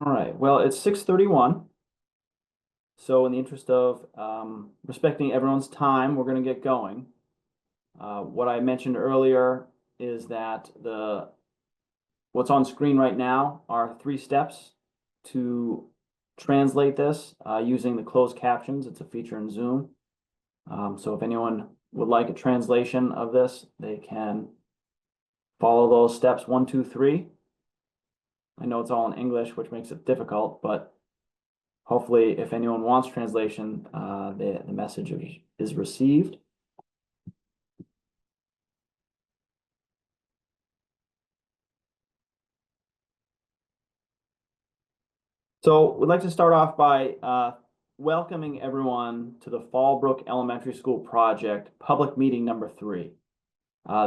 All right, well, it's 6:31. So in the interest of respecting everyone's time, we're going to get going. What I mentioned earlier is that what's on screen right now are 3 steps to translate this using the closed captions. It's a feature in Zoom. So if anyone would like a translation of this, they can follow those steps 1, 2, 3. I know it's all in English, which makes it difficult, but hopefully, if anyone wants translation, the message is received. So we'd like to start off by welcoming everyone to the Fallbrook Elementary School project, public meeting number 3.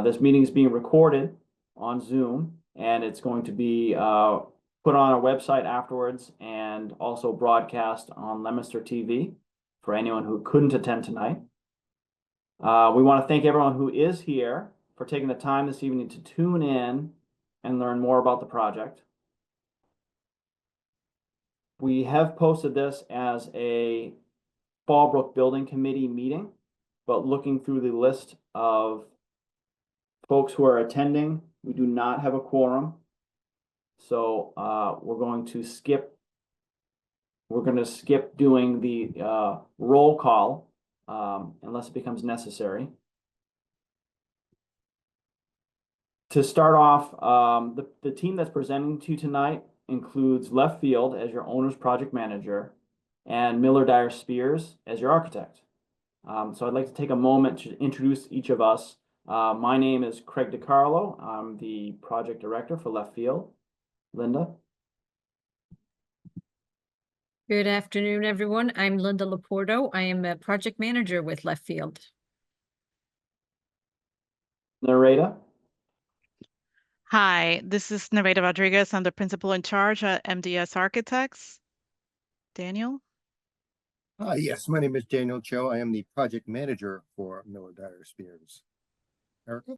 This meeting is being recorded on Zoom, and it's going to be put on our website afterwards and also broadcast on Leominster TV for anyone who couldn't attend tonight. We want to thank everyone who is here for taking the time this evening to tune in and learn more about the project. We have posted this as a Fallbrook Building Committee meeting, but looking through the list of folks who are attending, we do not have a quorum. So we're going to skip doing the roll call unless it becomes necessary. To start off, the team that's presenting to you tonight includes Left Field as your owner's project manager and Miller Dyer Spears as your architect. So I'd like to take a moment to introduce each of us. My name is Craig DiCarlo. I'm the project director for Left Field. Linda? Good afternoon, everyone. I'm Linda Laporto. I am a project manager with Left Field. Nareda? Hi, this is Nareda Rodriguez. I'm the principal in charge at MDS Architects. Daniel? Yes, my name is Daniel Cho. I am the project manager for Miller Dyer Spears. Erica?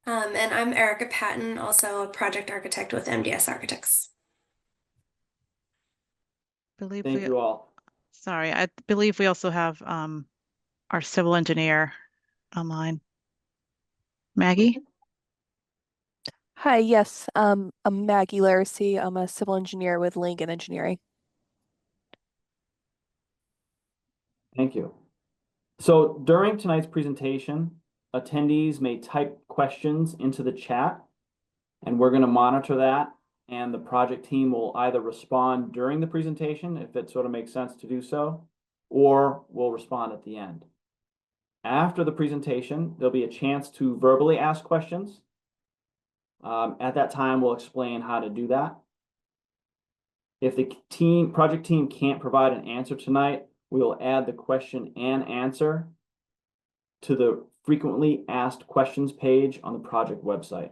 And I'm Erica Patton, also a project architect with MDS Architects. Believe Thank you all. Sorry, I believe we also have our civil engineer online. Maggie? Hi, yes, I'm Maggie Laracy. I'm a civil engineer with Lincoln Engineering. Thank you. So during tonight's presentation, attendees may type questions into the chat, and we're going to monitor that, and the project team will either respond during the presentation, if it sort of makes sense to do so, or we'll respond at the end. After the presentation, there'll be a chance to verbally ask questions. At that time, we'll explain how to do that. If the project team can't provide an answer tonight, we will add the question and answer to the frequently asked questions page on the project website.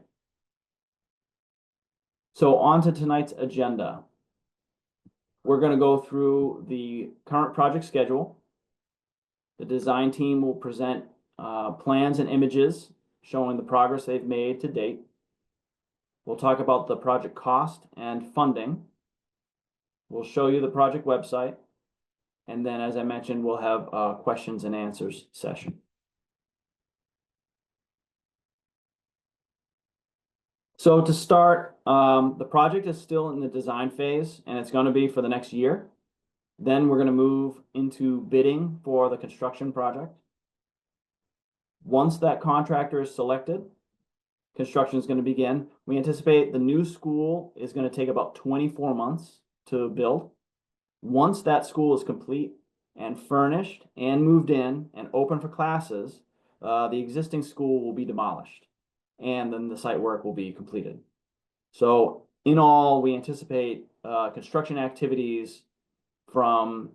So on to tonight's agenda. We're going to go through the current project schedule. The design team will present plans and images showing the progress they've made to date. We'll talk about the project cost and funding. We'll show you the project website. And then, as I mentioned, we'll have a questions and answers session. So to start, the project is still in the design phase, and it's going to be for the next year. Then we're going to move into bidding for the construction project. Once that contractor is selected, construction is going to begin. We anticipate the new school is going to take about 24 months to build. Once that school is complete and furnished and moved in and open for classes, the existing school will be demolished, and then the site work will be completed. So in all, we anticipate construction activities from,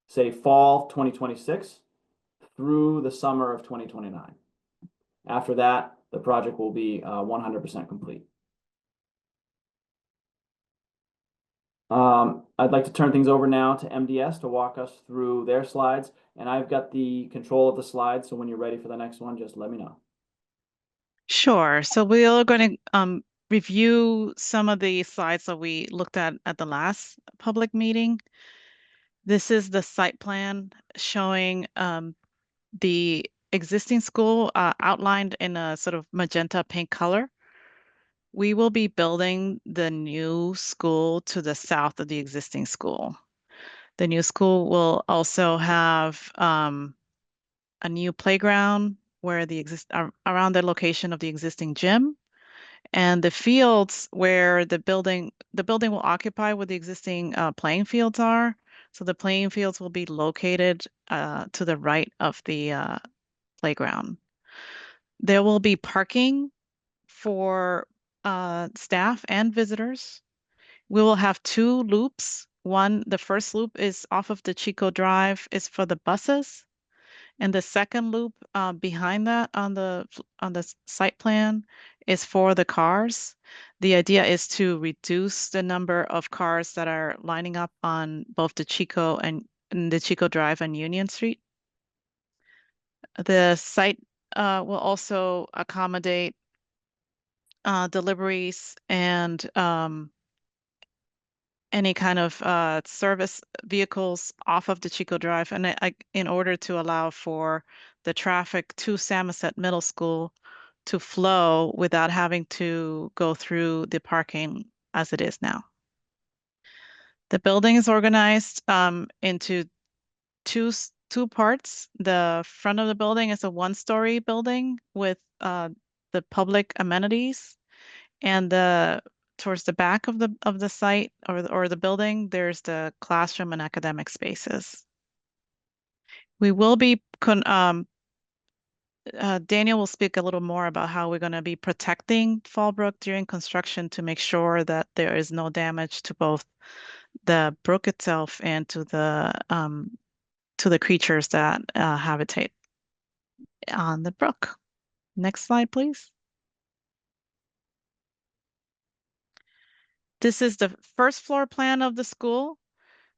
say, fall 2026 through the summer of 2029. After that, the project will be 100% complete. I'd like to turn things over now to MDS to walk us through their slides, and I've got the control of the slides, so when you're ready for the next one, just let me know. Sure. So we are going to review some of the slides that we looked at the last public meeting. This is the site plan showing the existing school outlined in a sort of magenta pink color. We will be building the new school to the south of the existing school. The new school will also have a new playground where around the location of the existing gym, and the fields where the building will occupy where the existing playing fields are. So the playing fields will be located to the right of the playground. There will be parking for staff and visitors. We will have 2 loops. The first loop is off of the Chico Drive, is for the buses. And the second loop behind that on the site plan is for the cars. The idea is to reduce the number of cars that are lining up on both the Chico and the Chico Drive and Union Street. The site will also accommodate deliveries and any kind of service vehicles off of the Chico Drive, and in order to allow for the traffic to Samoset Middle School to flow without having to go through the parking as it is now. The building is organized into two parts. The front of the building is a 1-story building with the public amenities, and towards the back of the site or the building, there's the classroom and academic spaces. We will be Daniel will speak a little more about how we're going to be protecting Fallbrook during construction to make sure that there is no damage to both the brook itself and to the creatures that habitate on the brook. Next slide, please. This is the first floor plan of the school.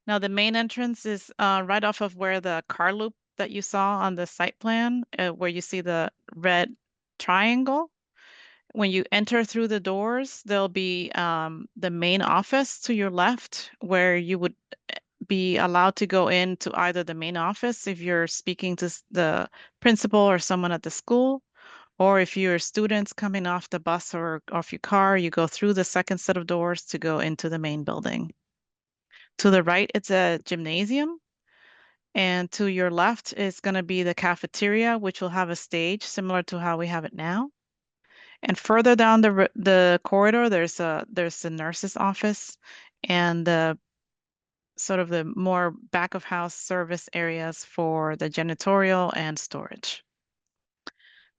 Now the main entrance is right off of where the car loop that you saw on the site plan, where you see the red triangle. When you enter through the doors, there'll be the main office to your left, where you would be allowed to go into either the main office if you're speaking to the principal or someone at the school, or if you're students coming off the bus or off your car, you go through the second set of doors to go into the main building. To the right, it's a gymnasium. And to your left is going to be the cafeteria, which will have a stage similar to how we have it now. And further down the corridor, there's the nurse's office and the sort of the more back of house service areas for the janitorial and storage.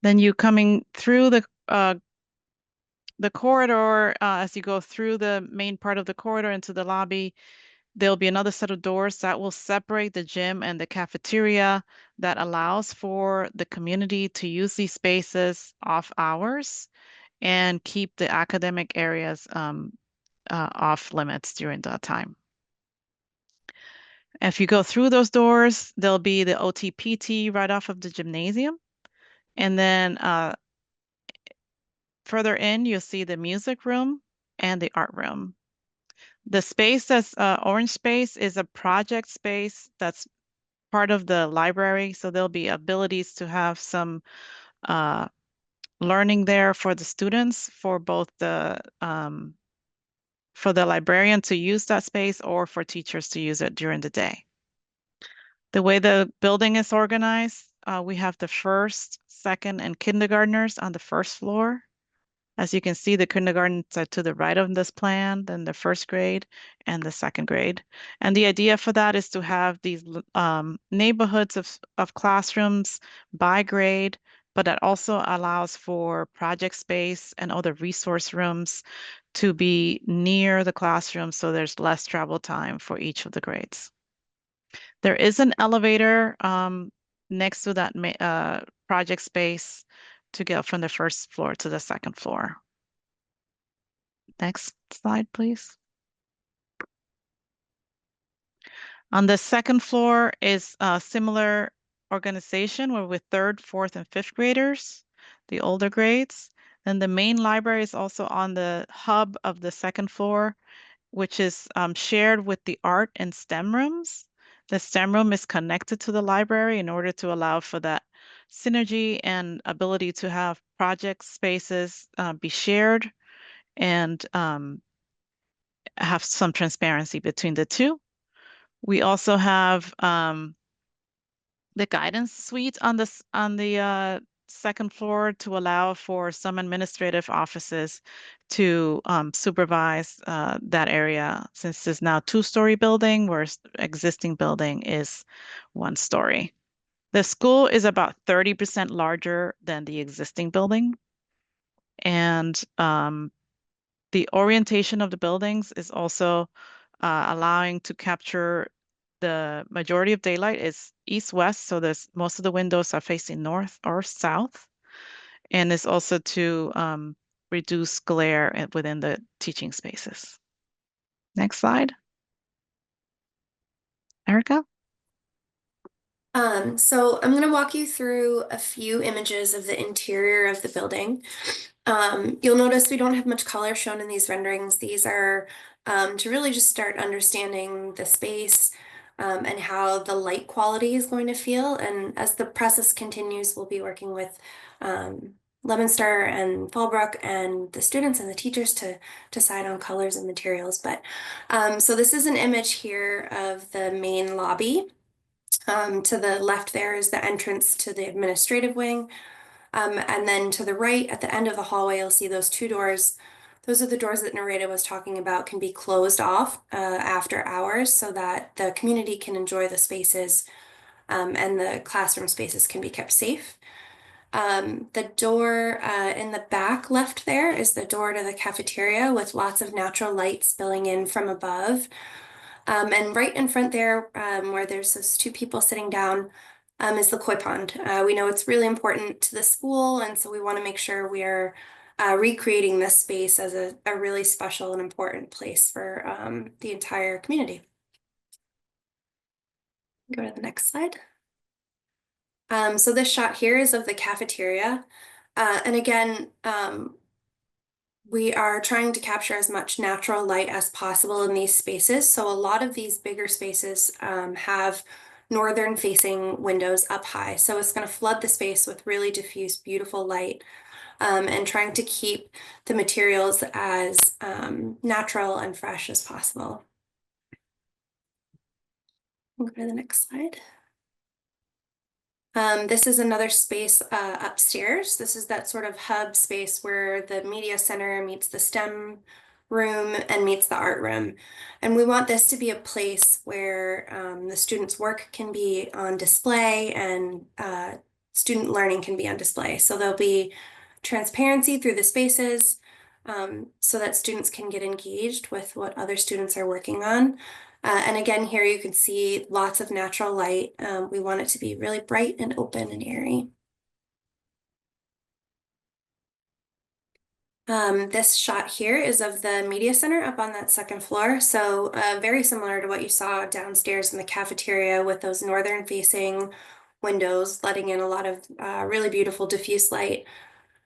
Then you coming through the corridor, as you go through the main part of the corridor into the lobby, there'll be another set of doors that will separate the gym and the cafeteria that allows for the community to use these spaces off hours and keep the academic areas off limits during that time. If you go through those doors, there'll be the OTPT right off of the gymnasium. And then further in, you'll see the music room and the art room. The space that's orange space is a project space that's part of the library. So there'll be abilities to have some learning there for the students, for both for the librarian to use that space or for teachers to use it during the day. The way the building is organized, we have the first, second, and kindergartners on the first floor. As you can see, the kindergartens are to the right of this plan, then the first grade and the second grade. And the idea for that is to have these neighborhoods of classrooms by grade, but that also allows for project space and other resource rooms to be near the classroom so there's less travel time for each of the grades. There is an elevator next to that project space to get from the first floor to the second floor. Next slide, please. On the second floor is a similar organization where with 3rd, 4th, and 5th graders, the older grades. And the main library is also on the hub of the second floor, which is shared with the art and STEM rooms. The STEM room is connected to the library in order to allow for that synergy and ability to have project spaces be shared and have some transparency between the two. We also have the guidance suite on the second floor to allow for some administrative offices to supervise that area, since it's now two-story building, whereas existing building is 1 story. The school is about 30% larger than the existing building, and the orientation of the buildings is also allowing to capture the majority of daylight is east-west, so there's most of the windows are facing north or south, and it's also to reduce glare within the teaching spaces. Next slide. Erica? So I'm going to walk you through a few images of the interior of the building. You'll notice we don't have much color shown in these renderings. These are to really just start understanding the space and how the light quality is going to feel. And as the process continues, we'll be working with Lemonster and Fallbrook and the students and the teachers to decide on colors and materials. But so this is an image here of the main lobby. To the left there is the entrance to the administrative wing. And then to the right, at the end of the hallway, you'll see those 2 doors. Those are the doors that Narita was talking about, can be closed off after hours so that the community can enjoy the spaces and the classroom spaces can be kept safe. The door in the back left there is the door to the cafeteria with lots of natural light spilling in from above. And right in front there, where there's those 2 people sitting down, is the koi pond. We know it's really important to the school, and so we want to make sure we are recreating this space as a really special and important place for the entire community. Go to the next slide. So this shot here is of the cafeteria. And again, we are trying to capture as much natural light as possible in these spaces. So a lot of these bigger spaces have northern facing windows up high. So it's going to flood the space with really diffuse, beautiful light, and trying to keep the materials as natural and fresh as possible. We'll go to the next slide. This is another space upstairs. This is that sort of hub space where the media center meets the STEM room and meets the art room. And we want this to be a place where the students' work can be on display and student learning can be on display. So there'll be transparency through the spaces so that students can get engaged with what other students are working on. And again, here you can see lots of natural light. We want it to be really bright and open and airy. This shot here is of the media center up on that second floor. So very similar to what you saw downstairs in the cafeteria with those northern facing windows, letting in a lot of really beautiful diffuse light.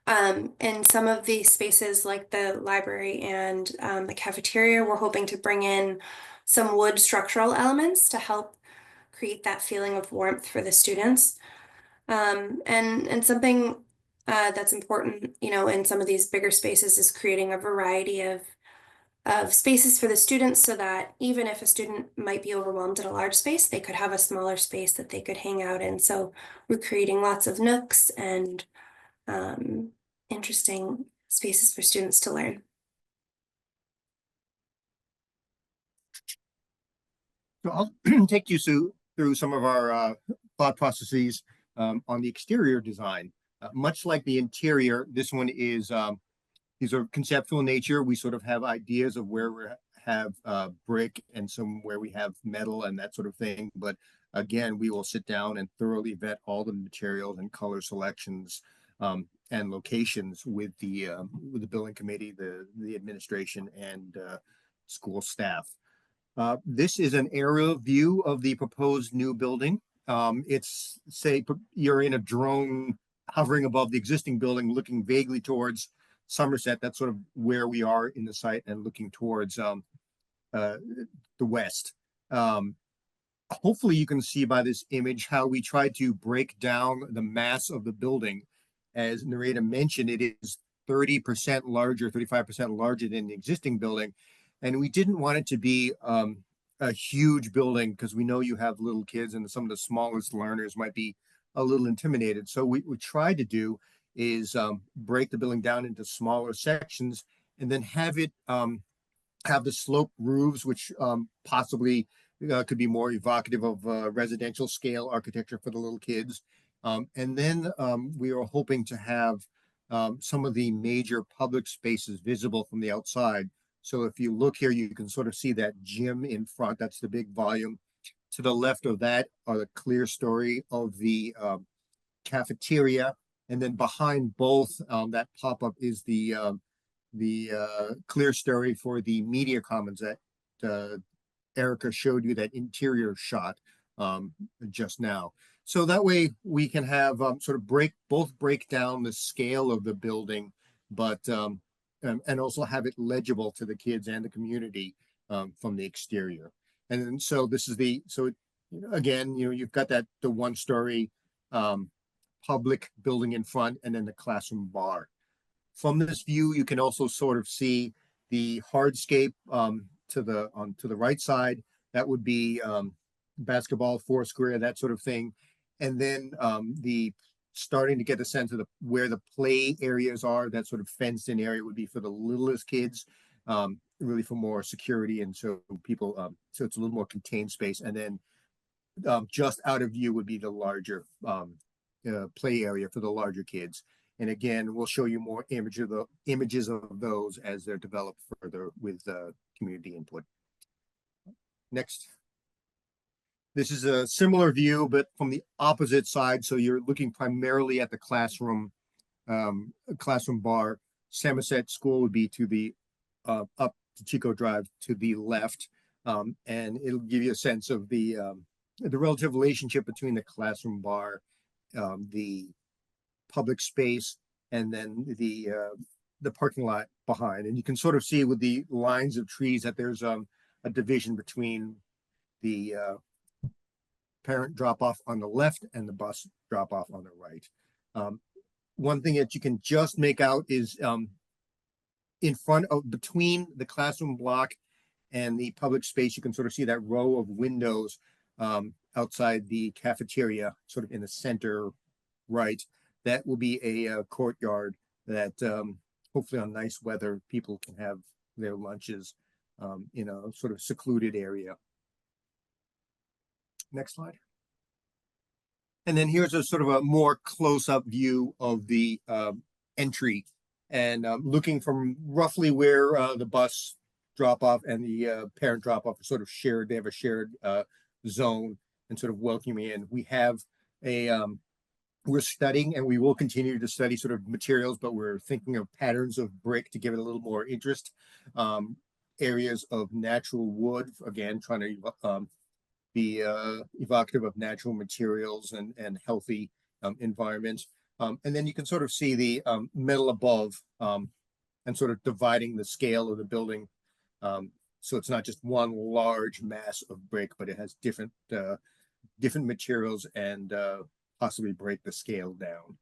In some of these spaces like the library and the cafeteria, we're hoping to bring in some wood structural elements to help create that feeling of warmth for the students. And something that's important, you know, in some of these bigger spaces is creating a variety of spaces for the students so that even if a student might be overwhelmed at a large space, they could have a smaller space that they could hang out in. So we're creating lots of nooks and interesting spaces for students to learn. So I'll take you through some of our thought processes on the exterior design. Much like the interior, this one is these are conceptual in nature. We sort of have ideas of where we have brick and some where we have metal and that sort of thing. But again, we will sit down and thoroughly vet all the materials and color selections and locations with the building committee, the administration, and school staff. This is an aerial view of the proposed new building. It's, say, you're in a drone hovering above the existing building, looking vaguely towards Somerset. That's sort of where we are in the site and looking towards the west. Hopefully you can see by this image how we tried to break down the mass of the building. As Narita mentioned, it is 30% larger, 35% larger than the existing building. And we didn't want it to be a huge building because we know you have little kids and some of the smallest learners might be a little intimidated. So what we tried to do is break the building down into smaller sections and then have it have the sloped roofs, which possibly could be more evocative of residential scale architecture for the little kids. And then we are hoping to have some of the major public spaces visible from the outside. So if you look here, you can sort of see that gym in front. That's the big volume. To the left of that are the clear story of the cafeteria. And then behind both, that pop-up is the clear story for the media commons that Erica showed you that interior shot just now. So that way we can have sort of break down the scale of the building, but and also have it legible to the kids and the community from the exterior. And then, so this is again, you've got the 1-story public building in front and then the classroom bar. From this view, you can also sort of see the hardscape to the right side. That would be basketball, foursquare, that sort of thing. And then starting to get a sense of where the play areas are. That sort of fenced in area would be for the littlest kids, really for more security. And so people, so it's a little more contained space. And then just out of view would be the larger play area for the larger kids. And again, we'll show you more images of those as they're developed further with community input. Next. This is a similar view, but from the opposite side. So you're looking primarily at the classroom bar. Samoset School would be to the up to Chico Drive to the left. And it'll give you a sense of the relative relationship between the classroom bar, the public space, and then the parking lot behind. And you can sort of see with the lines of trees that there's a division between the parent drop-off on the left and the bus drop-off on the right. One thing that you can just make out is in front of, between the classroom block and the public space, you can sort of see that row of windows outside the cafeteria, sort of in the center right. That will be a courtyard that hopefully on nice weather, people can have their lunches in a sort of secluded area. Next slide. And then here's a sort of a more close-up view of the entry, and looking from roughly where the bus drop-off and the parent drop-off are sort of shared. They have a shared zone and sort of welcoming in. We have a we're studying, and we will continue to study sort of materials, but we're thinking of patterns of brick to give it a little more interest. Areas of natural wood, again, trying to be evocative of natural materials and healthy environments. And then you can sort of see the metal above and sort of dividing the scale of the building. So it's not just one large mass of brick, but it has different materials and possibly break the scale down.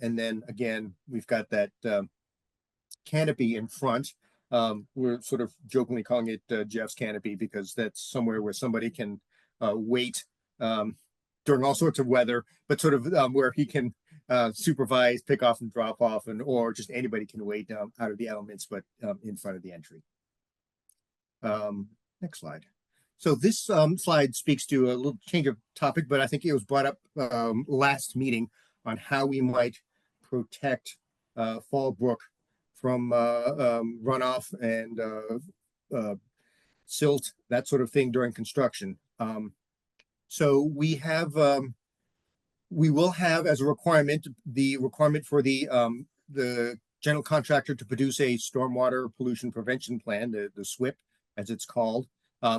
And then again, we've got that canopy in front. We're sort of jokingly calling it Jeff's canopy because that's somewhere where somebody can wait during all sorts of weather, but sort of where he can supervise, pick off and drop off, and or just anybody can wait out of the elements, but in front of the entry. Next slide. So this slide speaks to a little change of topic, but I think it was brought up last meeting on how we might protect Fallbrook from runoff and silt, that sort of thing during construction. So we will have as a requirement, the requirement for the general contractor to produce a stormwater pollution prevention plan, the SWIP as it's called,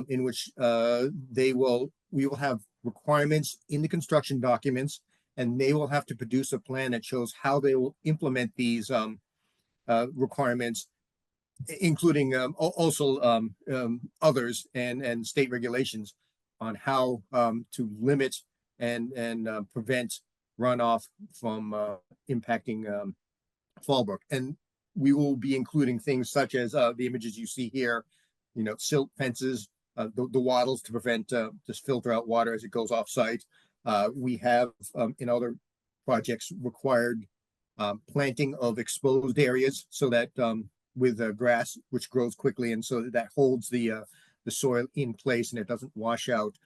in which we will have requirements in the construction documents, and they will have to produce a plan that shows how they will implement these requirements, including also others and state regulations on how to limit and prevent runoff from impacting Fallbrook. And we will be including things such as the images you see here, you know, silt fences, the wattles to prevent just filter out water as it goes off site. We have in other projects required planting of exposed areas so that with grass which grows quickly, and so that holds the soil in place and it doesn't wash out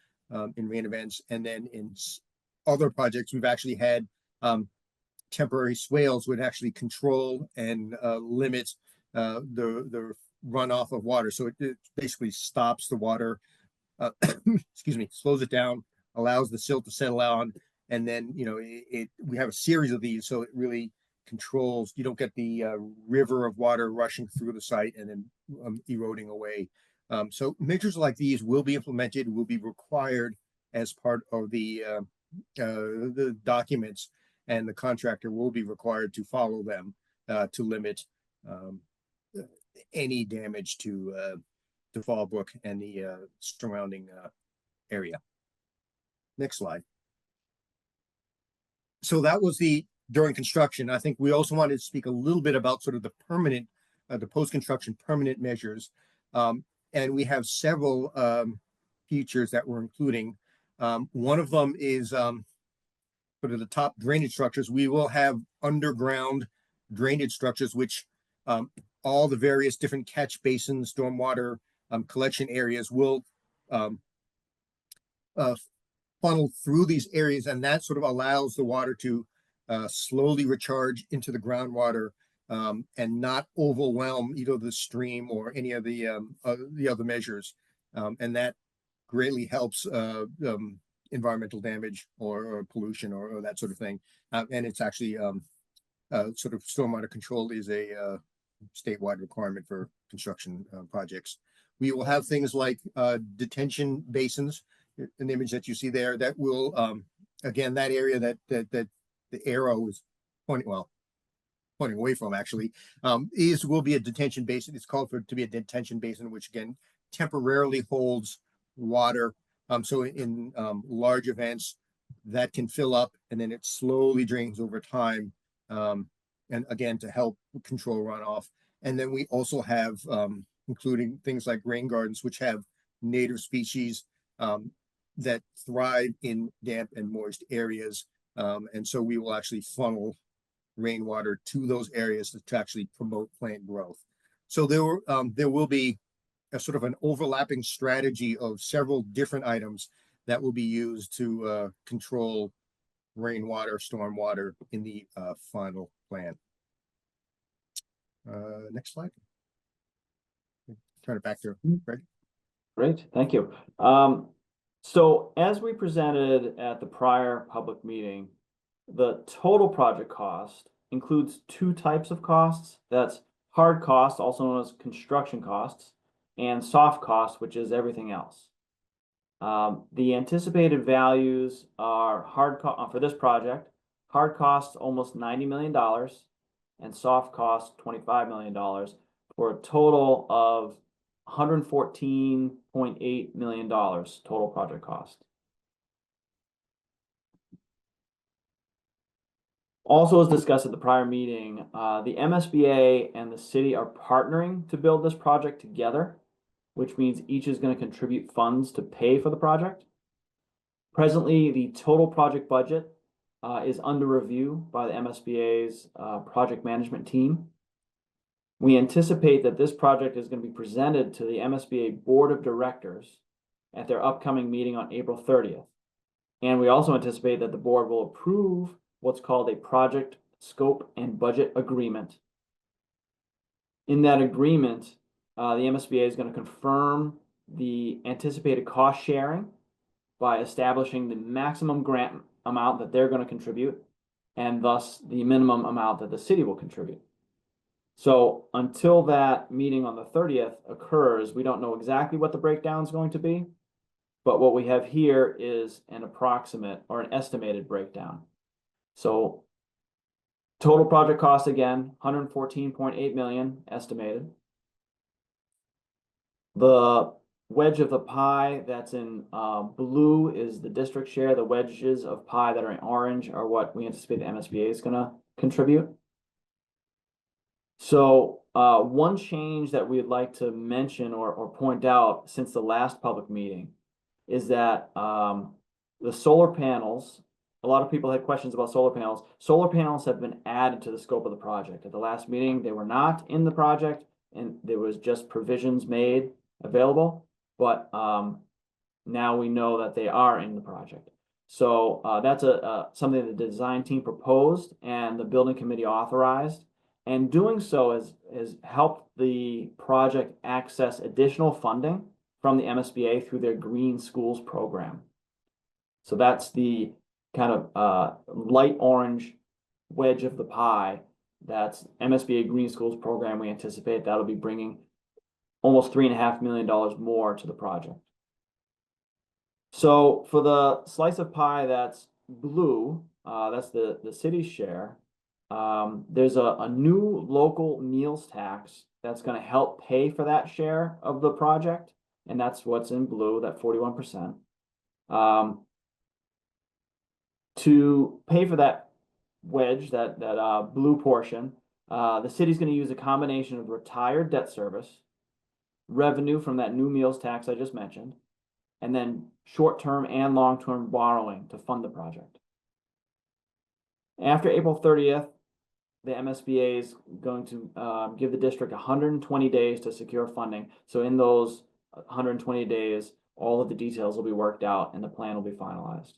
in rain events. And then in other projects, we've actually had temporary swales would actually control and limit the runoff of water. So it basically stops the water, excuse me, slows it down, allows the silt to settle on, and then, you know, we have a series of these, so it really controls. You don't get the river of water rushing through the site and then eroding away. So measures like these will be implemented, will be required as part of the documents, and the contractor will be required to follow them to limit any damage to Fallbrook and the surrounding area. Next slide. So that was during construction. I think we also wanted to speak a little bit about sort of the permanent, the post-construction permanent measures. And we have several features that we're including. One of them is sort of the top drainage structures. We will have underground drainage structures, which all the various different catch basins, stormwater collection areas will funnel through these areas, and that sort of allows the water to slowly recharge into the groundwater and not overwhelm either the stream or any of the other measures, and that greatly helps environmental damage or pollution or that sort of thing. And it's actually sort of stormwater control is a statewide requirement for construction projects. We will have things like detention basins, an image that you see there that will again, that area that the arrow is pointing away from actually will be a detention basin. It's called for it to be a detention basin, which again temporarily holds water. So in large events that can fill up and then it slowly drains over time, and again to help control runoff. And then we also have including things like rain gardens, which have native species that thrive in damp and moist areas. And so we will actually funnel rainwater to those areas to actually promote plant growth. So there will be a sort of an overlapping strategy of several different items that will be used to control rainwater, stormwater in the final plan. Next slide. Turn it back to Greg. Great, thank you. So as we presented at the prior public meeting, the total project cost includes two types of costs. That's hard costs, also known as construction costs, and soft costs, which is everything else. The anticipated values are for this project, hard costs almost $90 million and soft costs $25 million for a total of $114.8 million total project cost. Also, as discussed at the prior meeting, the MSBA and the city are partnering to build this project together, which means each is going to contribute funds to pay for the project. Presently, the total project budget is under review by the MSBA's project management team. We anticipate that this project is going to be presented to the MSBA Board of Directors at their upcoming meeting on April 30th. And we also anticipate that the board will approve what's called a project scope and budget agreement. In that agreement, the MSBA is going to confirm the anticipated cost sharing by establishing the maximum grant amount that they're going to contribute, and thus the minimum amount that the city will contribute. So until that meeting on the 30th occurs, we don't know exactly what the breakdown is going to be, but what we have here is an approximate or an estimated breakdown. So Total project cost again, 114.8 million estimated. The wedge of the pie that's in blue is the district share. The wedges of pie that are in orange are what we anticipate the MSBA is going to contribute. So one change that we'd like to mention or point out since the last public meeting is that the solar panels, a lot of people had questions about solar panels. Solar panels have been added to the scope of the project. At the last meeting, they were not in the project, and there was just provisions made available, but now we know that they are in the project. So that's something the design team proposed and the building committee authorized. And doing so has helped the project access additional funding from the MSBA through their Green Schools program. So that's the kind of light orange wedge of the pie. That's MSBA Green Schools program. We anticipate that'll be bringing almost $3.5 million more to the project. So for the slice of pie that's blue, that's the city's share. There's a new local meals tax that's going to help pay for that share of the project, and that's what's in blue, that 41%. To pay for that wedge, that blue portion, the city's going to use a combination of retired debt service, revenue from that new meals tax I just mentioned, and then short-term and long-term borrowing to fund the project. After April 30th, the MSBA is going to give the district 120 days to secure funding. So in those 120 days, all of the details will be worked out and the plan will be finalized.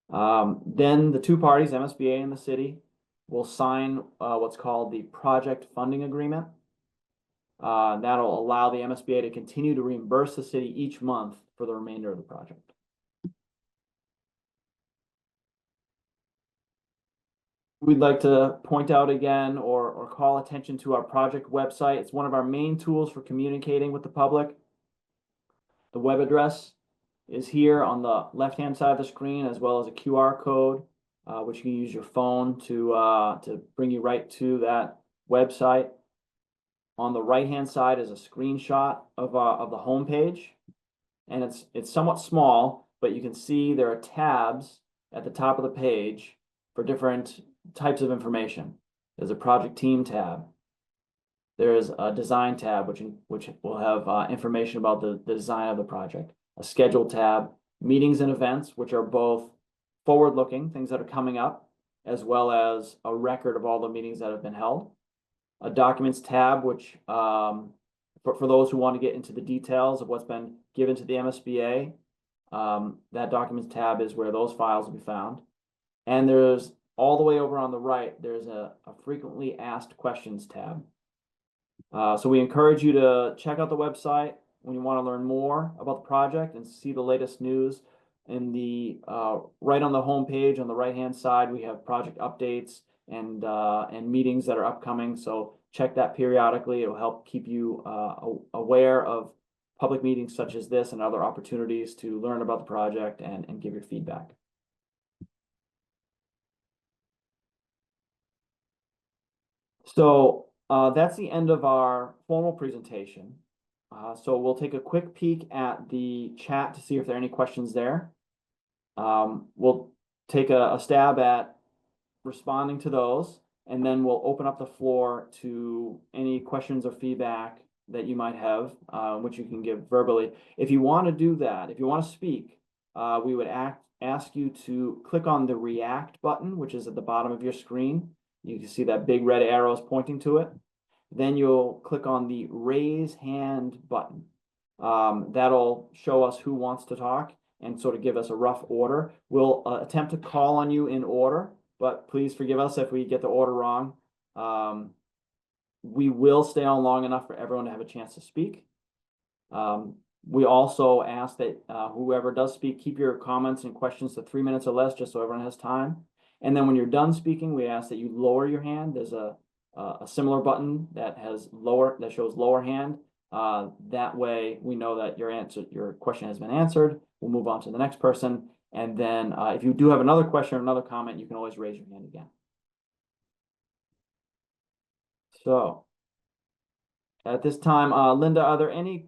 Then the two parties, MSBA and the city, will sign what's called the project funding agreement. That'll allow the MSBA to continue to reimburse the city each month for the remainder of the project. We'd like to point out again or call attention to our project website. It's one of our main tools for communicating with the public. The web address is here on the left-hand side of the screen, as well as a QR code, which you can use your phone to bring you right to that website. On the right-hand side is a screenshot of the home page, and it's somewhat small, but you can see there are tabs at the top of the page for different types of information. There's a project team tab. There's a design tab, which will have information about the design of the project. A schedule tab, meetings and events, which are both forward-looking, things that are coming up, as well as a record of all the meetings that have been held. A documents tab, which for those who want to get into the details of what's been given to the MSBA, that documents tab is where those files will be found. And there's all the way over on the right, there's a frequently asked questions tab. So we encourage you to check out the website when you want to learn more about the project and see the latest news. In the right on the home page on the right-hand side, we have project updates and meetings that are upcoming. So check that periodically. It will help keep you aware of public meetings such as this and other opportunities to learn about the project and give your feedback. So that's the end of our formal presentation. So we'll take a quick peek at the chat to see if there are any questions there. We'll take a stab at responding to those, and then we'll open up the floor to any questions or feedback that you might have, which you can give verbally. If you want to do that, if you want to speak, we would ask you to click on the React button, which is at the bottom of your screen. You can see that big red arrows pointing to it. Then you'll click on the Raise Hand button. That'll show us who wants to talk and sort of give us a rough order. We'll attempt to call on you in order, but please forgive us if we get the order wrong. We will stay on long enough for everyone to have a chance to speak. We also ask that whoever does speak, keep your comments and questions to 3 minutes or less, just so everyone has time. And then when you're done speaking, we ask that you lower your hand. There's a similar button that shows lower hand. That way we know that your question has been answered. We'll move on to the next person. And then if you do have another question or another comment, you can always raise your hand again. So at this time, Linda, are there any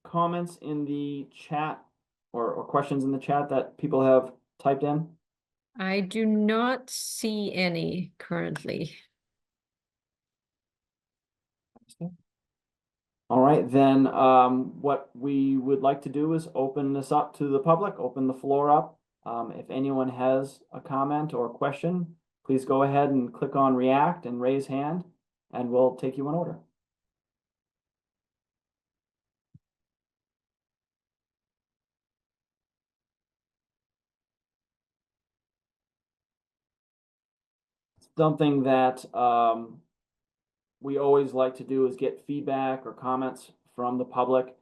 comments in the chat or questions in the chat that people have typed in? I do not see any currently. All right, then what we would like to do is open this up to the public, open the floor up. If anyone has a comment or question, please go ahead and click on react and raise hand, and we'll take you in order. Something that we always like to do is get feedback or comments from the public.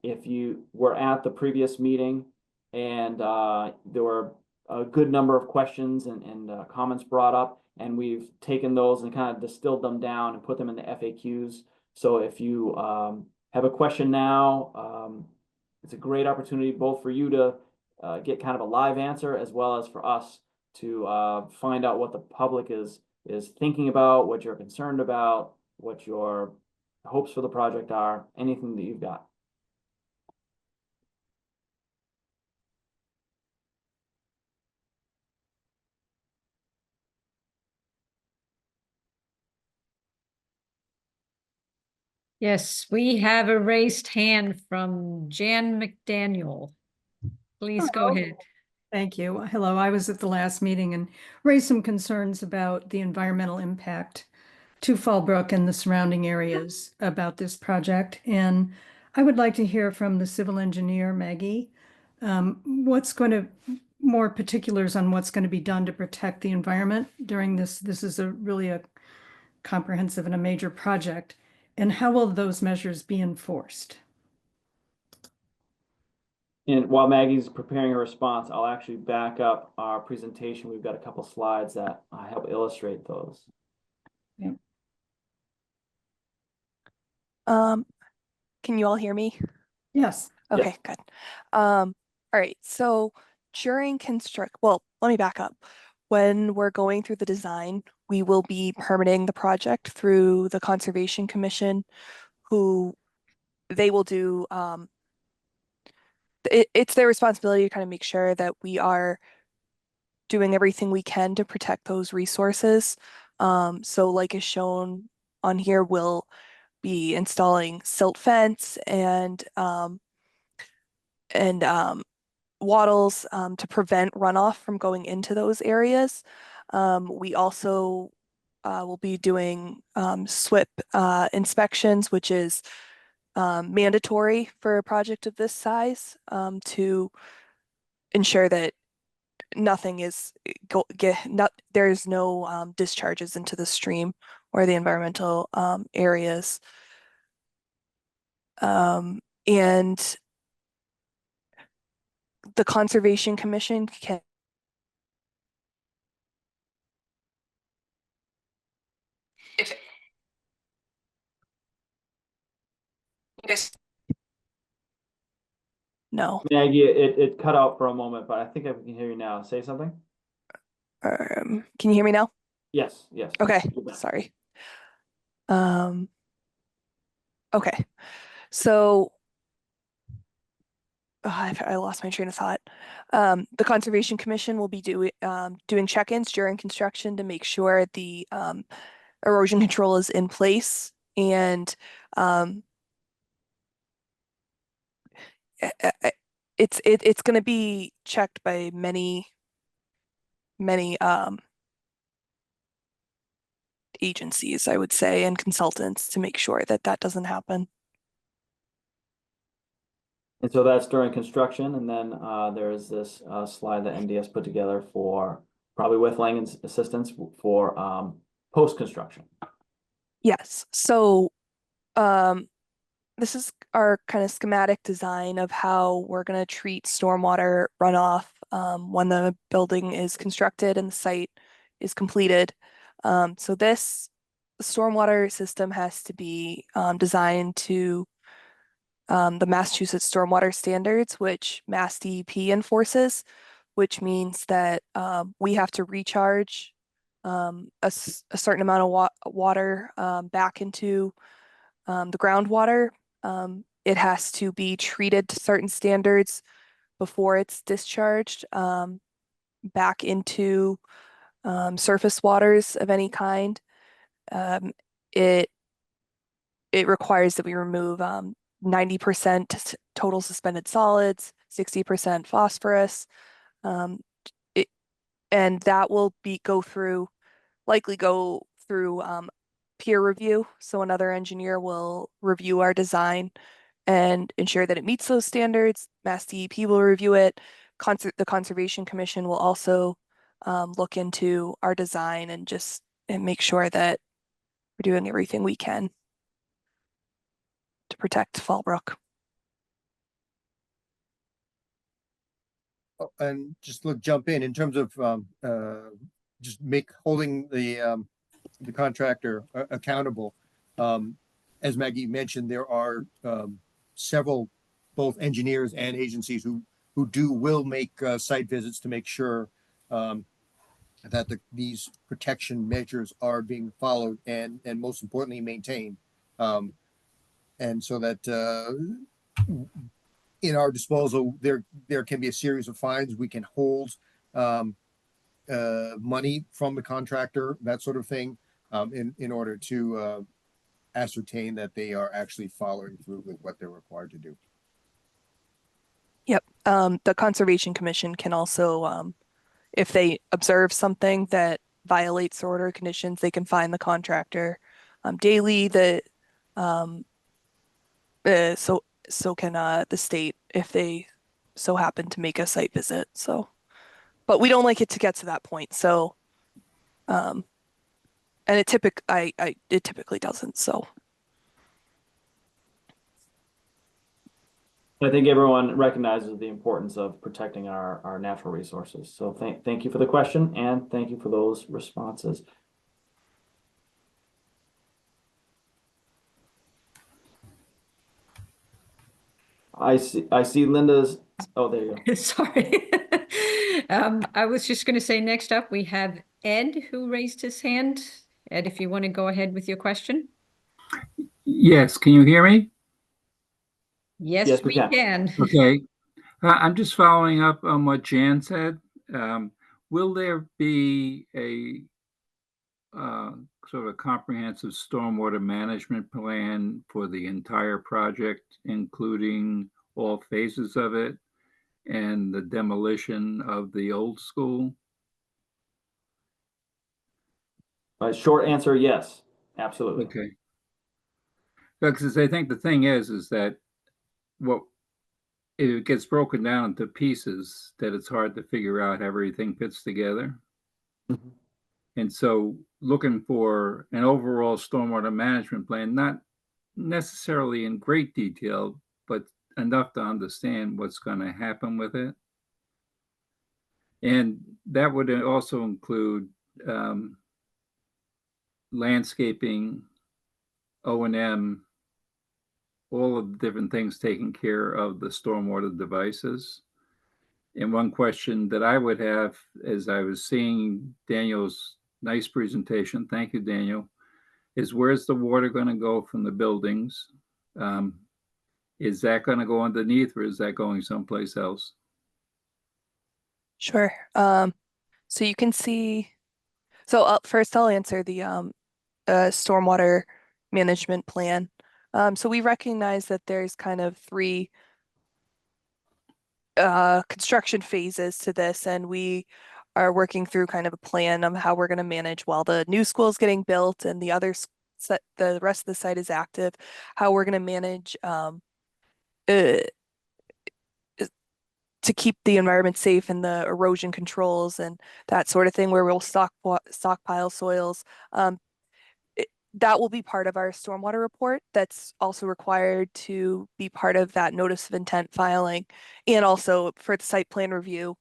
If you were at the previous meeting and there were a good number of questions and comments brought up, and we've taken those and kind of distilled them down and put them in the FAQs. So if you have a question now, it's a great opportunity both for you to get kind of a live answer as well as for us to find out what the public is thinking about, what you're concerned about, what your hopes for the project are, anything that you've got. Yes, we have a raised hand from Jan McDaniel. Please go Hello. ahead. Thank you. Hello, I was at the last meeting and raised some concerns about the environmental impact to Fallbrook and the surrounding areas about this project. And I would like to hear from the civil engineer, Maggie, more particulars on what's going to be done to protect the environment during this. This is really a comprehensive and a major project. And how will those measures be enforced? And while Maggie's preparing a response, I'll actually back up our presentation. We've got a couple slides that help illustrate those. Yeah. Can you all hear me? Yes. Okay, good. All right, so well, let me back up. When we're going through the design, we will be permitting the project through the Conservation Commission, who they will do, it's their responsibility to kind of make sure that we are doing everything we can to protect those resources. So like is shown on here, we'll be installing silt fence and wattles to prevent runoff from going into those areas. We also will be doing SWIP inspections, which is mandatory for a project of this size, to ensure that nothing is there's no discharges into the stream or the environmental areas. And the Conservation Commission can if you guys no. Maggie, it cut out for a moment, but I think I can hear you now. Say something. Can you hear me now? Yes, yes. Okay, sorry. Okay, so I lost my train of thought. The Conservation Commission will be doing check-ins during construction to make sure the erosion control is in place, and it's going to be checked by many agencies, I would say, and consultants to make sure that that doesn't happen. And so that's during construction, and then there's this slide that MDS put together for probably with Langen's assistance for post-construction. Yes, so this is our kind of schematic design of how we're going to treat stormwater runoff when the building is constructed and the site is completed. So this stormwater system has to be designed to the Massachusetts Stormwater Standards, which Mass DEP enforces, which means that we have to recharge a certain amount of water back into the groundwater. It has to be treated to certain standards before it's discharged back into surface waters of any kind. It requires that we remove 90% total suspended solids, 60% phosphorus, and that will likely go through peer review. So another engineer will review our design and ensure that it meets those standards. Mass DEP will review it. The Conservation Commission will also look into our design and make sure that we're doing everything we can to protect Fallbrook. And just jump in terms of just holding the contractor accountable. As Maggie mentioned, there are several both engineers and agencies who will make site visits to make sure that these protection measures are being followed and most importantly maintained, and so that in our disposal there can be a series of fines. We can hold money from the contractor, that sort of thing, in order to ascertain that they are actually following through with what they're required to do. Yep. The Conservation Commission can also, if they observe something that violates order conditions, they can fine the contractor daily. So can the state if they so happen to make a site visit. So, but we don't like it to get to that point. So, and it typically doesn't. So. I think everyone recognizes the importance of protecting our natural resources. So thank you for the question and thank you for those responses. I see Linda's, oh, there you go. Sorry. I was just going to say next up we have Ed who raised his hand. Ed, if you want to go ahead with your question. Yes, can you hear me? Yes, we can. Okay. I'm just following up on what Jan said. Will there be a sort of a comprehensive stormwater management plan for the entire project, including all phases of it and the demolition of the old school? Short answer, yes, absolutely. Okay. Because I think the thing is that what it gets broken down into pieces that it's hard to figure out how everything fits together. Mm-hmm. And so looking for an overall stormwater management plan, not necessarily in great detail, but enough to understand what's going to happen with it. And that would also include landscaping, O&M, all of the different things taking care of the stormwater devices. And one question that I would have as I was seeing Daniel's nice presentation, thank you, Daniel, is where's the water going to go from the buildings? Is that going to go underneath or is that going someplace else? Sure. So you can see, first I'll answer the stormwater management plan. So we recognize that there's kind of three construction phases to this, and we are working through kind of a plan of how we're going to manage while the new school is getting built and the rest of the site is active, how we're going to manage to keep the environment safe and the erosion controls and that sort of thing, where we'll stockpile soils. That will be part of our stormwater report. That's also required to be part of that notice of intent filing. And also for the site plan review,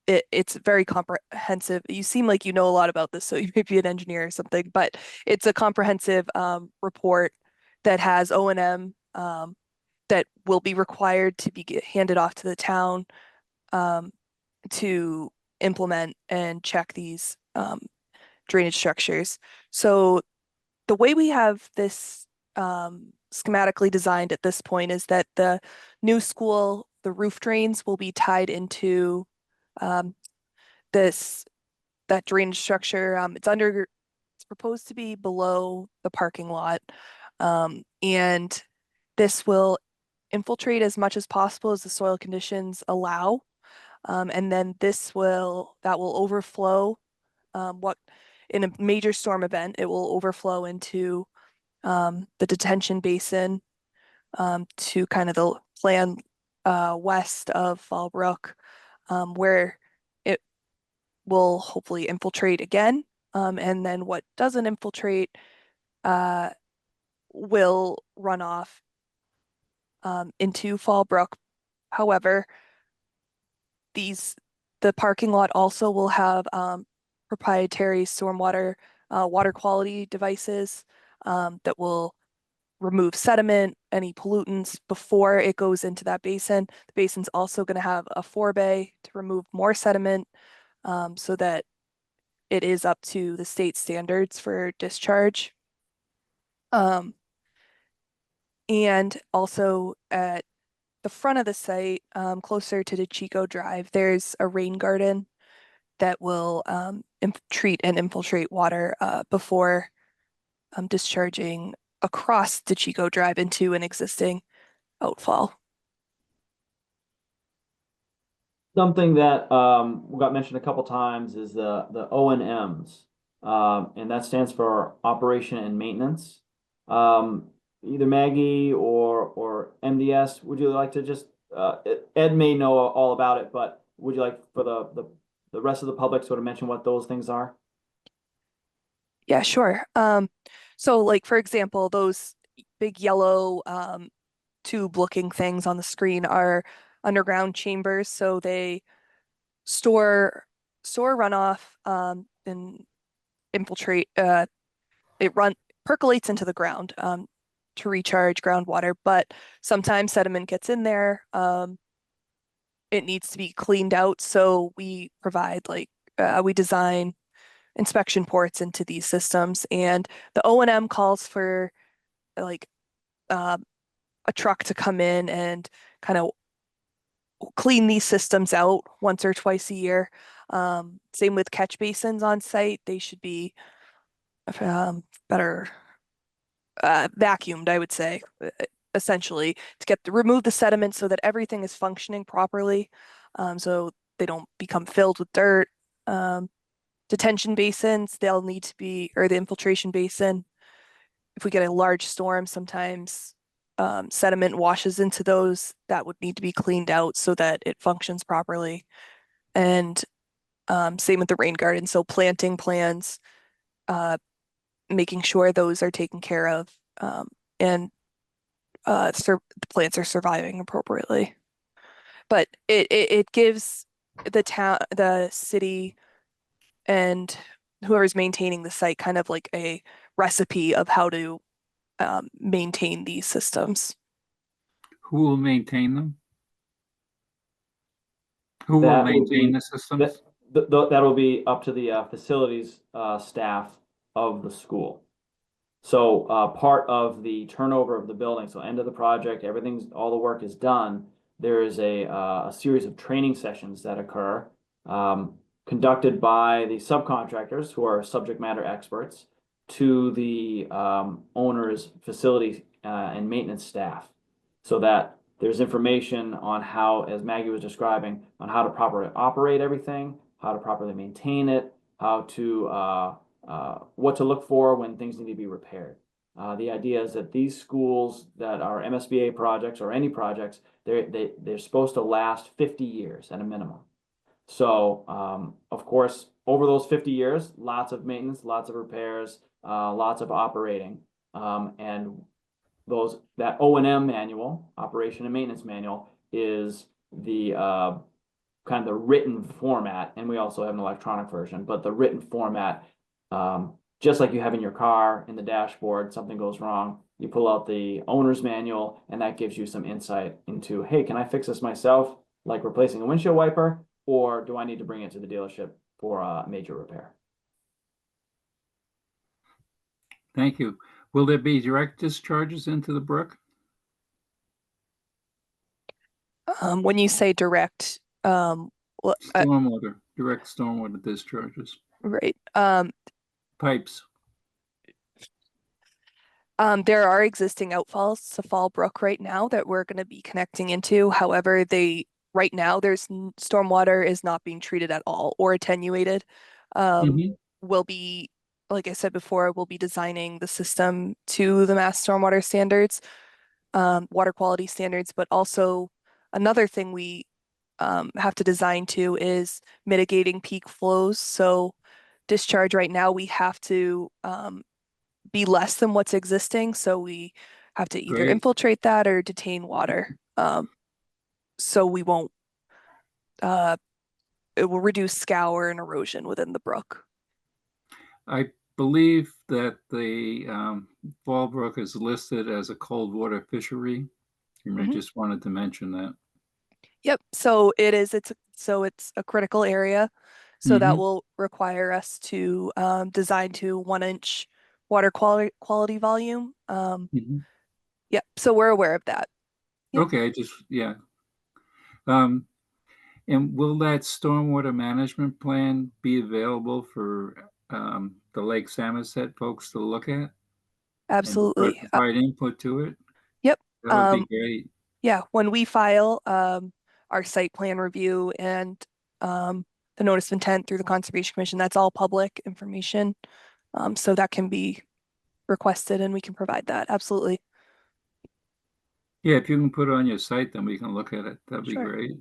it's very comprehensive. You seem like you know a lot about this, so you may be an engineer or something, but it's a comprehensive report that has O&M that will be required to be handed off to the town to implement and check these drainage structures. So the way we have this schematically designed at this point is that the new school, the roof drains will be tied into that drainage structure. It's proposed to be below the parking lot. And this will infiltrate as much as possible as the soil conditions allow. And then that will overflow in a major storm event, it will overflow into the detention basin to kind of the plan west of Fallbrook, where it will hopefully infiltrate again. And then what doesn't infiltrate will run off into Fallbrook. However, the parking lot also will have proprietary stormwater water quality devices that will remove sediment, any pollutants before it goes into that basin. The basin's also going to have a forebay to remove more sediment so that it is up to the state standards for discharge. And also at the front of the site, closer to the Chico Drive, there's a rain garden that will treat and infiltrate water before discharging across the Chico Drive into an existing outfall. Something that got mentioned a couple times is the O&Ms, and that stands for operation and maintenance. Either Maggie or MDS, would you like to just Ed may know all about it, but would you like for the rest of the public sort of mention what those things are? Yeah, sure. So like for example, those big yellow tube looking things on the screen are underground chambers. So they store runoff and infiltrate it percolates into the ground to recharge groundwater, but sometimes sediment gets in there. It needs to be cleaned out. So we provide we design inspection ports into these systems, and the O&M calls for like a truck to come in and kind of clean these systems out once or twice a year. Same with catch basins on site. They should be better vacuumed, I would say, essentially, to remove the sediment so that everything is functioning properly, so they don't become filled with dirt. Detention basins, they'll need to be, or the infiltration basin, if we get a large storm, sometimes sediment washes into those that would need to be cleaned out so that it functions properly. And same with the rain garden. So planting plans, making sure those are taken care of, and the plants are surviving appropriately. But it gives the city, and whoever's maintaining the site kind of like a recipe of how to maintain these systems. Who will maintain them? Who will That will maintain be- the systems? That'll be up to the facilities staff of the school. So part of the turnover of the building, so end of the project, all the work is done. There is a series of training sessions that occur, conducted by the subcontractors who are subject matter experts to the owner's facility and maintenance staff, so that there's information on how, as Maggie was describing, on how to properly operate everything, how to properly maintain it, how to what to look for when things need to be repaired. The idea is that these schools that are MSBA projects or any projects, they're supposed to last 50 years at a minimum. So, of course, over those 50 years, lots of maintenance, lots of repairs, lots of operating, and that O&M manual, operation and maintenance manual, is the kind of the written format, and we also have an electronic version, but the written format, just like you have in your car in the dashboard, something goes wrong, you pull out the owner's manual, and that gives you some insight into, hey, can I fix this myself, like replacing a windshield wiper, or do I need to bring it to the dealership for a major repair? Thank you. Will there be direct discharges into the brook? When you say direct, Direct stormwater discharges, right, pipes. there are existing outfalls to Fallbrook right now that we're going to be connecting into. However, right now stormwater is not being treated at all or attenuated. Mhm. We'll be, like I said before, we'll be designing the system to the Mass Stormwater standards, water quality standards, but also another thing we have to design to is mitigating peak flows. So discharge right now, we have to be less than what's existing. So we have to either Great. infiltrate that or detain water. So we won't, it will reduce scour and erosion within the brook. I believe that the Fallbrook is listed as a cold water fishery. You may Mhm. just wanted to mention that. Yep. So it's a critical area. So that Mhm. will require us to design to 1 inch water quality volume. Mhm. Yep. So we're aware of that. Yep. Okay, yeah. And will that stormwater management plan be available for the Lake Samoset folks to look at and Absolutely. provide input to it? Yep. That would be great. Yeah, when we file our site plan review and the notice of intent through the Conservation Commission, that's all public information. So that can be requested and we can provide that. Absolutely. Yeah, if you can put it on your site, then we can look at it. That'd be Sure. great.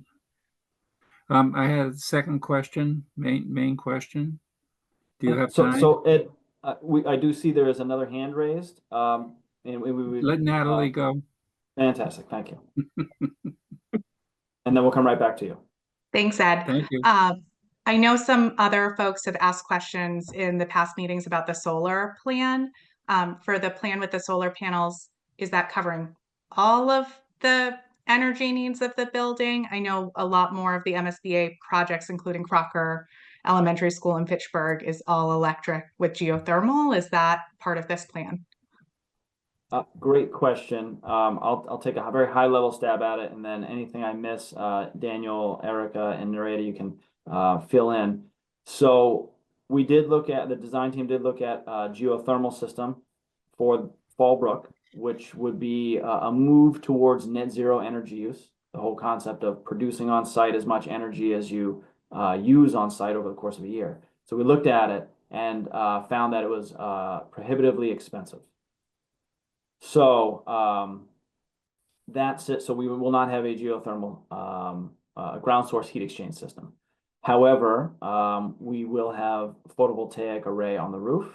I had a second question, main question. Do you have time? So Ed, I do see there is another hand raised, and we would. Let Natalie go. Fantastic, thank you. And then we'll come right back to you. Thanks, Ed. Thank you. I know some other folks have asked questions in the past meetings about the solar plan. For the plan with the solar panels, is that covering all of the energy needs of the building? I know a lot more of the MSBA projects, including Crocker Elementary School in Fitchburg, is all electric with geothermal. Is that part of this plan? Great question. I'll take a very high level stab at it, and then anything I miss, Daniel, Erica, and Narita, you can fill in. So we did look at, the design team did look at a geothermal system for Fallbrook, which would be a move towards net zero energy use. The whole concept of producing on site as much energy as you use on site over the course of a year. So we looked at it and found that it was prohibitively expensive. So that's it. So we will not have a geothermal ground source heat exchange system. However, we will have photovoltaic array on the roof.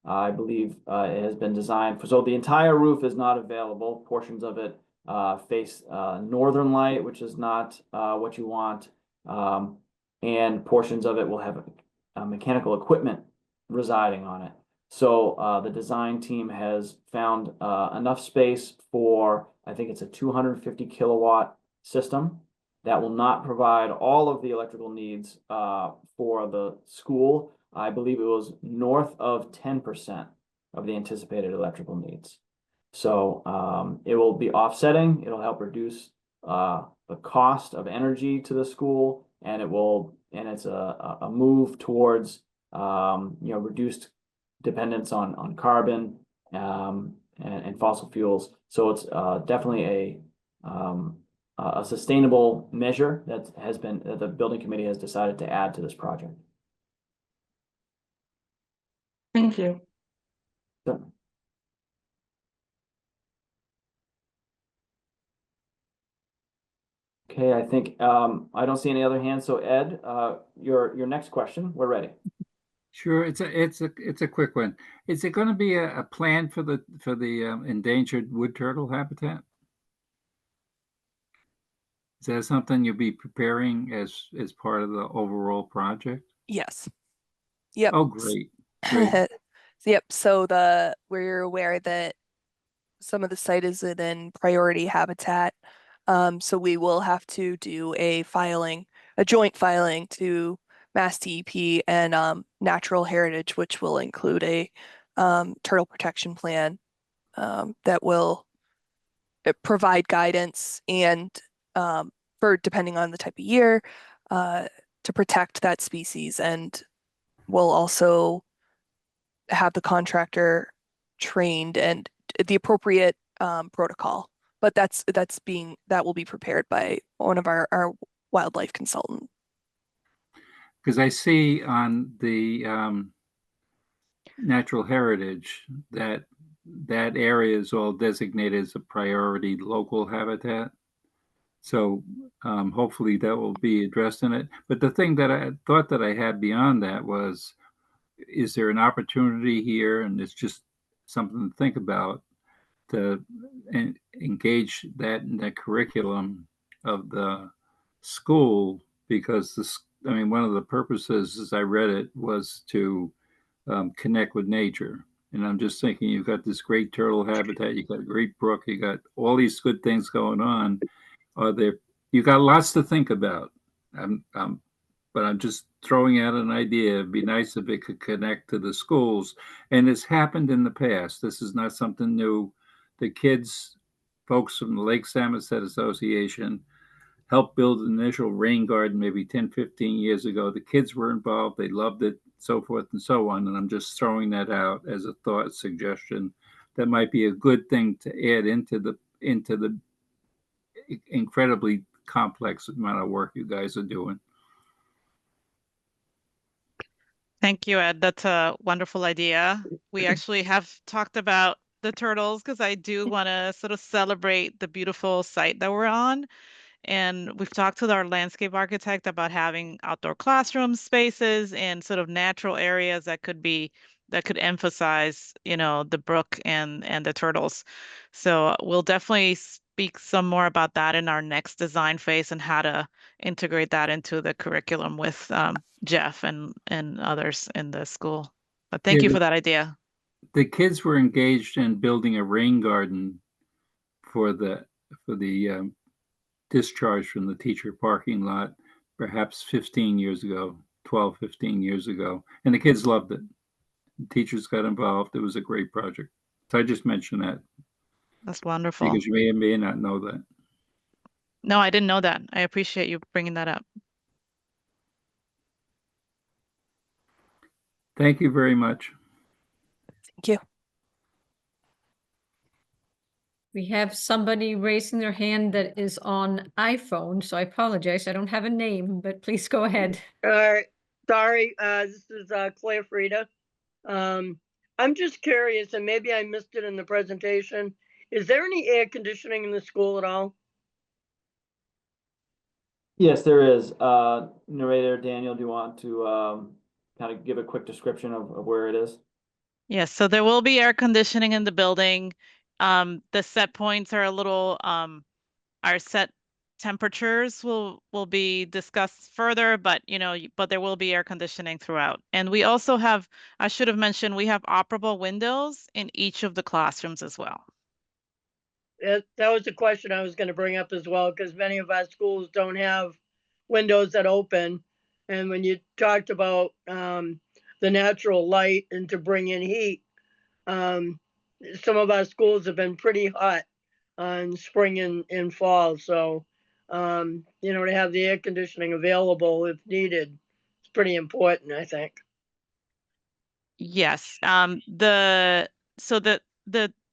I believe it has been designed for, so the entire roof is not available. Portions of it face northern light, which is not what you want. And portions of it will have mechanical equipment residing on it. So the design team has found enough space for, I think it's a 250 kilowatt system that will not provide all of the electrical needs for the school. I believe it was north of 10% of the anticipated electrical needs. So it will be offsetting. It'll help reduce the cost of energy to the school, and it's a move towards reduced dependence on carbon and fossil fuels. So it's definitely a sustainable measure that the building committee has decided to add to this project. Thank you. So, okay, I think I don't see any other hands. So Ed, your next question, we're ready. Sure, it's a quick one. Is it going to be a plan for the endangered wood turtle habitat? Is that something you'll be preparing as part of the overall project? Yes. Yep. Oh, great. Great. Yep. So we're aware that some of the site is in priority habitat. So we will have to do a joint filing to Mass DEP and Natural Heritage, which will include a turtle protection plan that will provide guidance and for depending on the type of year to protect that species. And we'll also have the contractor trained and the appropriate protocol. But that will be prepared by one of our wildlife consultant. Because I see on the natural heritage that that area is all designated as a priority local habitat. So hopefully that will be addressed in it. But the thing that I thought that I had beyond that was, is there an opportunity here? And it's just something to think about to engage that in the curriculum of the school, because this, I mean, one of the purposes, as I read it, was to connect with nature. And I'm just thinking, you've got this great turtle habitat, you've got a great brook, you got all these good things going on. Are there? You got lots to think about. But I'm just throwing out an idea. It'd be nice if it could connect to the schools. And it's happened in the past. This is not something new. The kids, folks from the Lake Samoset Association, helped build an initial rain garden maybe 10, 15 years ago. The kids were involved. They loved it, so forth and so on. And I'm just throwing that out as a thought suggestion that might be a good thing to add into the incredibly complex amount of work you guys are doing. Thank you, Ed. That's a wonderful idea. We actually have talked about the turtles because I do want to sort of celebrate the beautiful site that we're on. And we've talked to our landscape architect about having outdoor classroom spaces and sort of natural areas that could emphasize, the brook and the turtles. So we'll definitely speak some more about that in our next design phase and how to integrate that into the curriculum with Jeff and others in the school. But thank you for that idea. The kids were engaged in building a rain garden for the discharge from the teacher parking lot, perhaps 15 years ago, 12, 15 years ago. And the kids loved it. The teachers got involved. It was a great project. So I just mentioned that. That's wonderful. Because you may not know that. No, I didn't know that. I appreciate you bringing that up. Thank you very much. Thank you. We have somebody raising their hand that is on iPhone, so I apologize. I don't have a name, but please go ahead. All right. Sorry, this is Claire Frida. I'm just curious, and maybe I missed it in the presentation. Is there any air conditioning in the school at all? Yes, there is. Narrator Daniel, do you want to kind of give a quick description of where it is? Yes, so there will be air conditioning in the building. The set points are a little, our set temperatures will be discussed further, but but there will be air conditioning throughout. And we also have, I should have mentioned, we have operable windows in each of the classrooms as well. That was a question I was going to bring up as well, because many of our schools don't have windows that open. And when you talked about the natural light and to bring in heat, some of our schools have been pretty hot in spring and fall. So, to have the air conditioning available if needed, it's pretty important, I think. Yes. The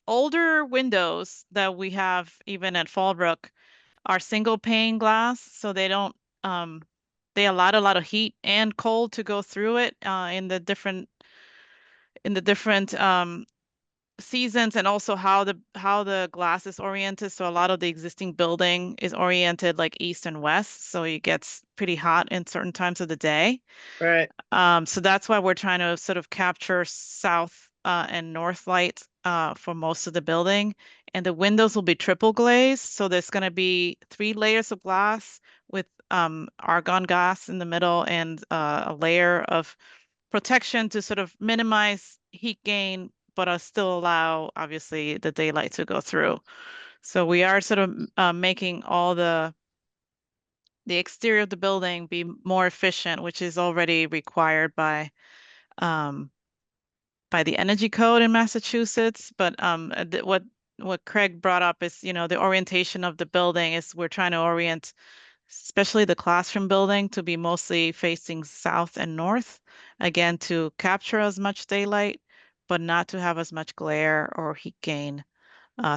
older windows that we have even at Fallbrook are single pane glass, so they don't they allow a lot of heat and cold to go through it in the different seasons, and also how the glass is oriented. So a lot of the existing building is oriented like east and west, so it gets pretty hot in certain times of the day. Right. So that's why we're trying to sort of capture south and north light for most of the building. And the windows will be triple glazed, so there's going to be 3 layers of glass with argon gas in the middle and a layer of protection to sort of minimize heat gain, but still allow, obviously, the daylight to go through. So we are sort of making all the exterior of the building be more efficient, which is already required by by the energy code in Massachusetts. But what Craig brought up is, the orientation of the building is we're trying to orient, especially the classroom building, to be mostly facing south and north, again, to capture as much daylight, but not to have as much glare or heat gain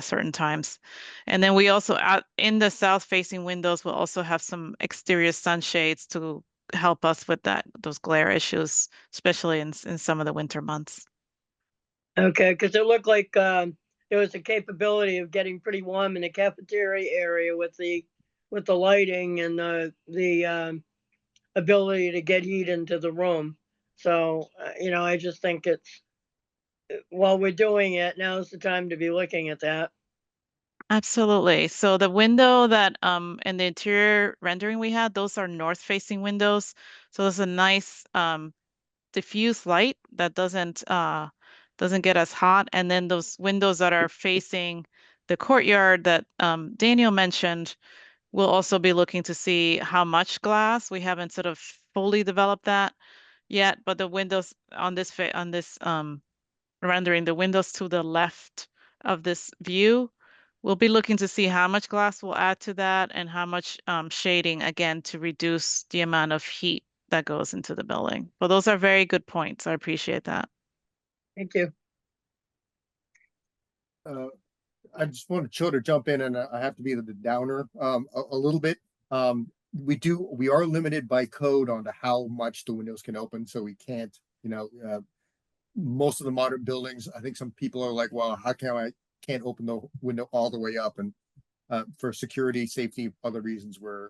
certain times. And then we also, out in the south facing windows, we'll also have some exterior sunshades to help us with those glare issues, especially in some of the winter months. Okay, because it looked like there was a capability of getting pretty warm in the cafeteria area with the lighting and the ability to get heat into the room. So I just think it's while we're doing it, now's the time to be looking at that. Absolutely. So the window that in the interior rendering we had, those are north facing windows. So there's a nice diffuse light that doesn't get as hot. And then those windows that are facing the courtyard that Daniel mentioned, we'll also be looking to see how much glass. We haven't sort of fully developed that yet, but the windows on this rendering, the windows to the left of this view, we'll be looking to see how much glass we'll add to that and how much shading, again, to reduce the amount of heat that goes into the building. Well, those are very good points. I appreciate that. Thank you. I just wanted Joe to jump in, and I have to be the downer a little bit. We are limited by code on how much the windows can open, so we can't, most of the modern buildings, I think some people are like, well, how can I can't open the window all the way up? And for security, safety, other reasons, we're,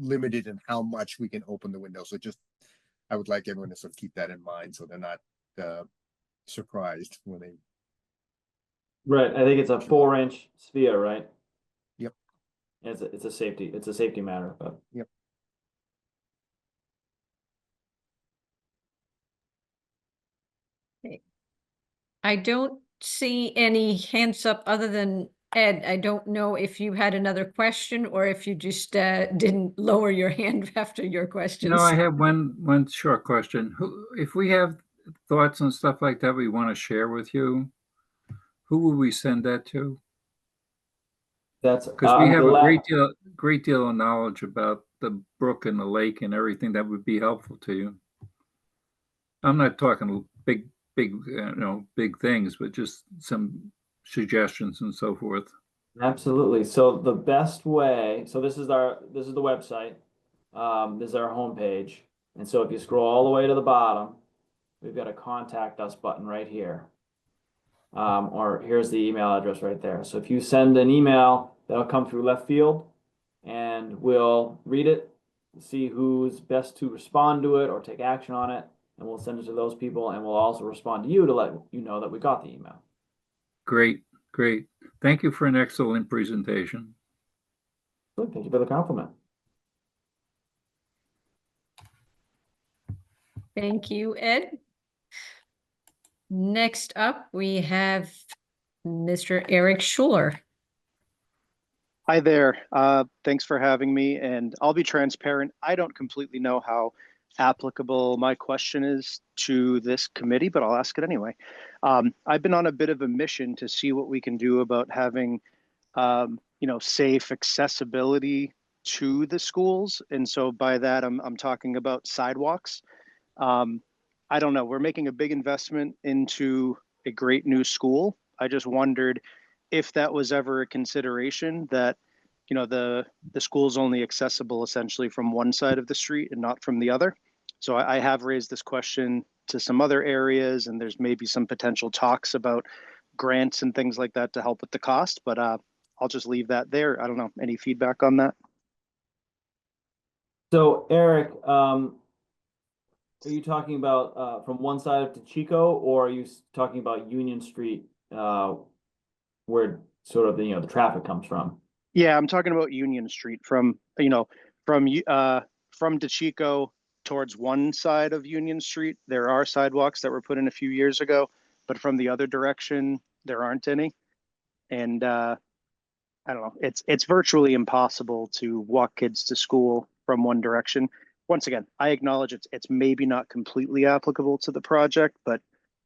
limited in how much we can open the window. So I would like everyone to sort of keep that in mind so they're not surprised when they. Right, I think it's a 4-inch sphere, right? Yep. It's a safety matter, but. Yep. I don't see any hands up other than Ed. I don't know if you had another question or if you just didn't lower your hand after your questions. No, I have one short question. If we have thoughts and stuff like that we want to share with you, who will we send that to? That's Because we have a great deal of knowledge about the brook and the lake and everything that would be helpful to you. I'm not talking big things, but just some suggestions and so forth. Absolutely. So the best way, so this is the website. This is our homepage. And so if you scroll all the way to the bottom, we've got a contact us button right here. Or here's the email address right there. So if you send an email, that'll come through left field and we'll read it, see who's best to respond to it or take action on it. And we'll send it to those people and we'll also respond to you to let you know that we got the email. Great. Thank you for an excellent presentation. Good, thank you for the compliment. Thank you, Ed. Next up, we have Mr. Eric Schuler. Hi there. Thanks for having me. And I'll be transparent. I don't completely know how applicable my question is to this committee, but I'll ask it anyway. I've been on a bit of a mission to see what we can do about having, safe accessibility to the schools. And so by that, I'm talking about sidewalks. I don't know. We're making a big investment into a great new school. I just wondered if that was ever a consideration that, the school's only accessible essentially from one side of the street and not from the other. So I have raised this question to some other areas, and there's maybe some potential talks about grants and things like that to help with the cost, but I'll just leave that there. I don't know. Any feedback on that? So Eric, are you talking about from one side of Chico, or are you talking about Union Street, where sort of the traffic comes from? Yeah, I'm talking about Union Street from DeChico towards one side of Union Street. There are sidewalks that were put in a few years ago, but from the other direction, there aren't any. And I don't know, it's virtually impossible to walk kids to school from one direction. Once again, I acknowledge it's maybe not completely applicable to the project, but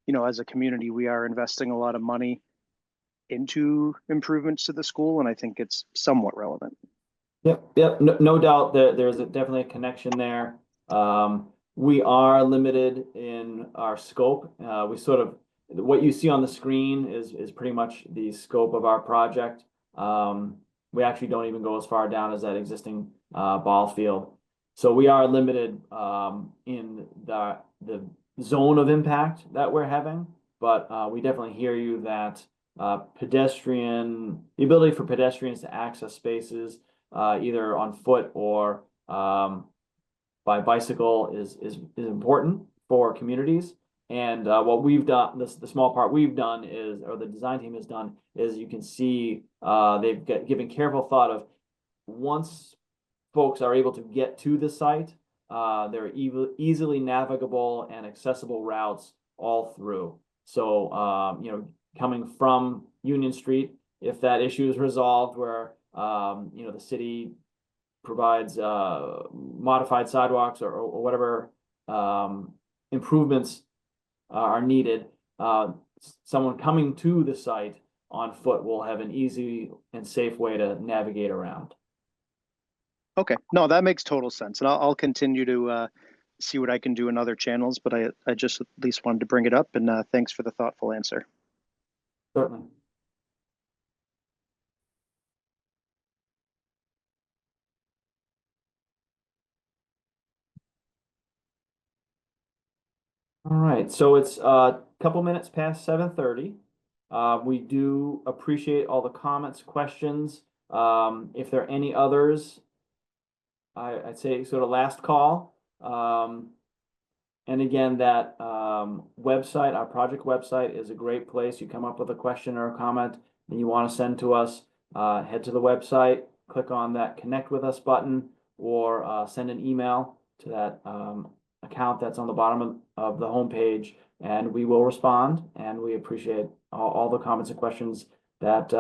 you know, as a community, we are investing a lot of money into improvements to the school, and I think it's somewhat relevant. Yep. No doubt that there's definitely a connection there. We are limited in our scope. We sort of, what you see on the screen is pretty much the scope of our project. We actually don't even go as far down as that existing ball field. So we are limited in the zone of impact that we're having, but we definitely hear you that the ability for pedestrians to access spaces either on foot or by bicycle is important for communities. And what we've done, the small part we've done is, or the design team has done, is you can see they've given careful thought of once folks are able to get to the site, there are easily navigable and accessible routes all through. So, you know, coming from Union Street, if that issue is resolved where, you know, the city provides modified sidewalks or whatever improvements are needed, someone coming to the site on foot will have an easy and safe way to navigate around. Okay, no, that makes total sense, and I'll continue to see what I can do in other channels, but I just at least wanted to bring it up, and thanks for the thoughtful answer. Certainly. All right, so it's a couple minutes past 7:30. We do appreciate all the comments, questions. If there are any others, I'd say sort of last call. And again, that website, our project website, is a great place. You come up with a question or a comment and you want to send to us, head to the website, click on that Connect with Us button, or send an email to that account that's on the bottom of the homepage, and we will respond. And we appreciate all the comments and questions that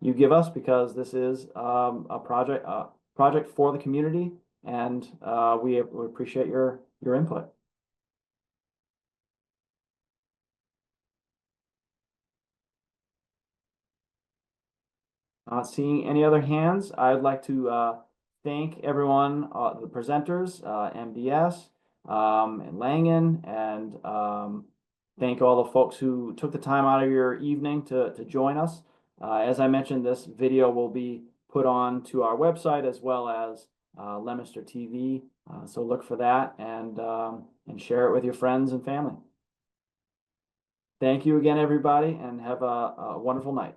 you give us, because this is a project for the community, and we appreciate your input. Not seeing any other hands, I'd like to thank everyone, the presenters, MDS, and Langen, and thank all the folks who took the time out of your evening to join us. As I mentioned, this video will be put on to our website as well as Leominster TV. So look for that and share it with your friends and family. Thank you again, everybody, and have a wonderful night.